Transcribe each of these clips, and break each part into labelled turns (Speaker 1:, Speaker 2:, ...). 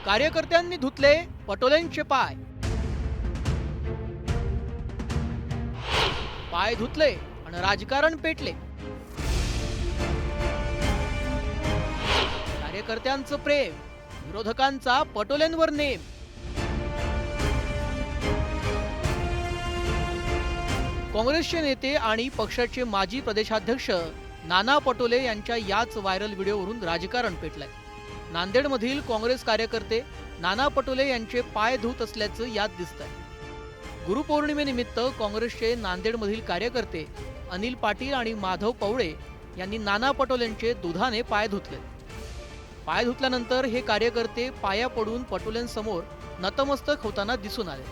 Speaker 1: कार्यकर्त्यांनी धुतले पटोलेंचे पाय. पाय धुतले आणि राजकारण पेटले. कार्यकर्त्यांचं प्रेम, विरोधकांचा पटोलेंवर नेम. काँग्रेसचे नेते आणि पक्षाचे माजी प्रदेशाध्यक्ष नाना पटोले यांच्या याच व्हायरल व्हिडिओवरून राजकारण पेटलंय. नांदेडमधील काँग्रेस कार्यकर्ते नाना पटोले यांचे पाय धुत असल्याचं यात दिसतंय. गुरुपौर्णिमेनिमित्त काँग्रेसचे नांदेडमधील कार्यकर्ते अनिल पाटील आणि माधव पवळे यांनी नाना पटोलेंचे दुधाने पाय धुतले. पाय धुतल्यानंतर हे कार्यकर्ते पाया पडून पटोलेंसमोर नतमस्तक होताना दिसून आले.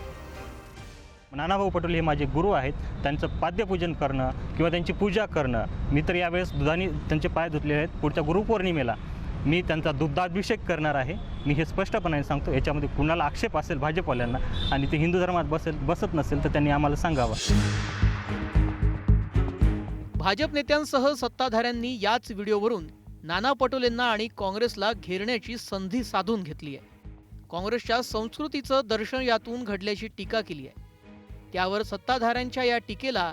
Speaker 2: नानाभाऊ पटोले हे माझे गुरु आहेत. त्यांचं पाद्यपूजन करणं किंवा त्यांची पूजा करणं, मी तर यावेळेस दुधाने त्यांचे पाय धुतलेले आहेत. पुढच्या गुरुपौर्णिमेला मी त्यांचा दुग्धाभिषेक करणार आहे. मी हे स्पष्टपणे सांगतो. याच्यामध्ये कुणाला आक्षेप असेल भाजपवाल्यांना आणि ते हिंदू धर्मात बसत नसेल तर त्यांनी आम्हाला सांगावं.
Speaker 1: भाजप नेत्यांसह सत्ताधाऱ्यांनी याच व्हिडिओवरून नाना पटोलेंना आणि काँग्रेसला घेरण्याची संधी साधून घेतली आहे. काँग्रेसच्या संस्कृतीचं दर्शन यातून घडल्याची टीका केली आहे. त्यावर सत्ताधाऱ्यांच्या या टीकेला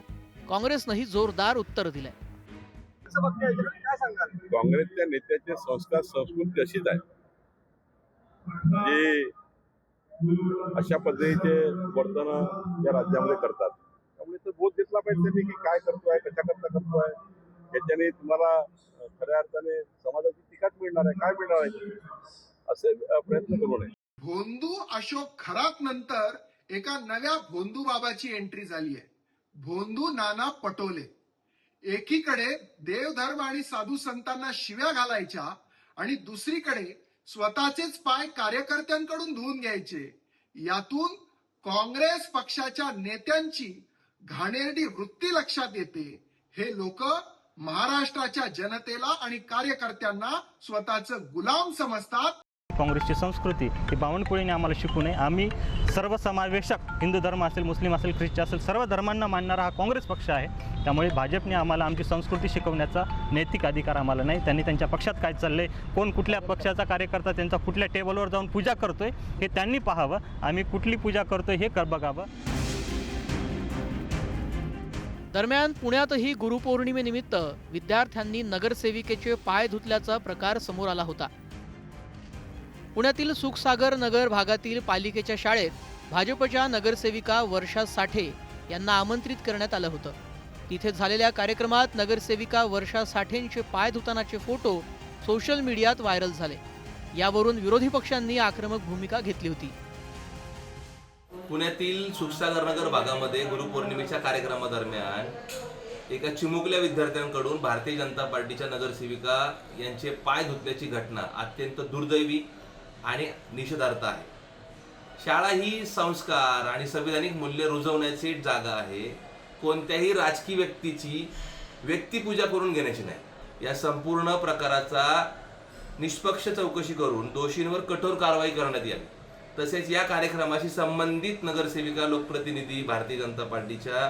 Speaker 1: काँग्रेसनंही जोरदार उत्तर दिलंय.
Speaker 3: काँग्रेसच्या नेत्याचे संस्कार संस्कृती अशीच आहे, जे अशा पद्धतीचे वर्तन या राज्यामध्ये करतात. त्यामुळे तो बोध घेतला पाहिजे त्यांनी की काय करतोय, कशा करता करतोय. याच्याने तुम्हाला खऱ्या अर्थाने समाजाची टीकाच मिळणार आहे, काय मिळणार आहे असे प्रयत्न करू नये.
Speaker 4: भोंदू अशोक खरात नंतर एका नव्या भोंदू बाबाची एंट्री झाली आहे. भोंदू नाना पटोले एकीकडे देवधर्म आणि साधू संतांना शिव्या घालायच्या आणि दुसरीकडे स्वतःचेच पाय कार्यकर्त्यांकडून धुवून घ्यायचे. यातून काँग्रेस पक्षाच्या नेत्यांची घाणेरडी वृत्ती लक्षात येते. हे लोक महाराष्ट्राच्या जनतेला आणि कार्यकर्त्यांना स्वतःचं गुलाम समजतात.
Speaker 2: काँग्रेसची संस्कृती ही बावनकुळीने आम्हाला शिकू नये. आम्ही सर्वसमावेशक, हिंदू धर्म असेल, मुस्लिम असेल, ख्रिश्चन असेल, सर्व धर्मांना मानणारा हा काँग्रेस पक्ष आहे. त्यामुळे भाजपने आम्हाला आमची संस्कृती शिकवण्याचा नैतिक अधिकार आम्हाला नाही. त्यांनी त्यांच्या पक्षात काय चाललंय, कोण कुठल्या पक्षाचा कार्यकर्ता त्यांचा कुठल्या टेबलवर जाऊन पूजा करतोय हे त्यांनी पाहावं. आम्ही कुठली पूजा करतोय हे बघावं.
Speaker 1: दरम्यान पुण्यातही गुरुपौर्णिमेनिमित्त विद्यार्थ्यांनी नगरसेविकेचे पाय धुतल्याचा प्रकार समोर आला होता. पुण्यातील सुखसागर नगर भागातील पालिकेच्या शाळेत भाजपच्या नगरसेविका वर्षा साठे यांना आमंत्रित करण्यात आलं होतं. तिथे झालेल्या कार्यक्रमात नगरसेविका वर्षा साठेंचे पाय धुतानाचे फोटो सोशल मीडियात व्हायरल झाले. यावरून विरोधी पक्षांनी आक्रमक भूमिका घेतली होती.
Speaker 5: पुण्यातील सुखसागर नगर भागामध्ये गुरुपौर्णिमेच्या कार्यक्रमादरम्यान एका चिमुकल्या विद्यार्थ्यांकडून भारतीय जनता पार्टीच्या नगरसेविका यांचे पाय धुतल्याची घटना अत्यंत दुर्दैवी आणि निषेधार्थ आहे. शाळा ही संस्कार आणि संवैधानिक मूल्य रुजवण्याची जागा आहे. कोणत्याही राजकीय व्यक्तीची व्यक्तिपूजा करून घेण्याची नाही. या संपूर्ण प्रकाराचा निष्पक्ष चौकशी करून दोषींवर कठोर कारवाई करण्यात यावी. तसेच या कार्यक्रमाशी संबंधित नगरसेविका, लोकप्रतिनिधी, भारतीय जनता पार्टीच्या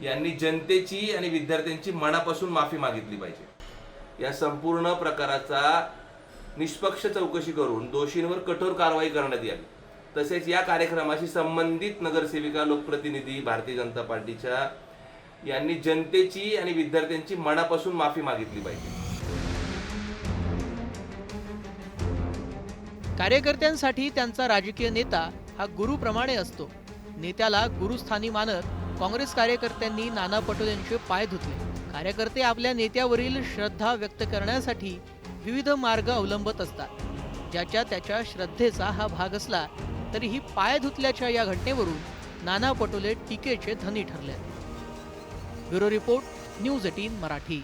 Speaker 5: यांनी जनतेची आणि विद्यार्थ्यांची मनापासून माफी मागितली पाहिजे. या संपूर्ण प्रकाराचा निष्पक्ष चौकशी करून दोषींवर कठोर कारवाई करण्यात यावी. तसेच या कार्यक्रमाशी संबंधित नगरसेविका, लोकप्रतिनिधी, भारतीय जनता पार्टीच्या यांनी जनतेची आणि विद्यार्थ्यांची मनापासून माफी मागितली पाहिजे.
Speaker 1: कार्यकर्त्यांसाठी त्यांचा राजकीय नेता हा गुरुप्रमाणे असतो. नेत्याला गुरुस्थानी मानत काँग्रेस कार्यकर्त्यांनी नाना पटोलेंचे पाय धुतले. कार्यकर्ते आपल्या नेत्यावरील श्रद्धा व्यक्त करण्यासाठी विविध मार्ग अवलंबत असतात. ज्याच्या त्याच्या श्रद्धेचा हा भाग असला तरीही पाय धुतल्याच्या या घटनेवरून नाना पटोले टीकेचे धनी ठरले. Bureau report, news 18 Marathi.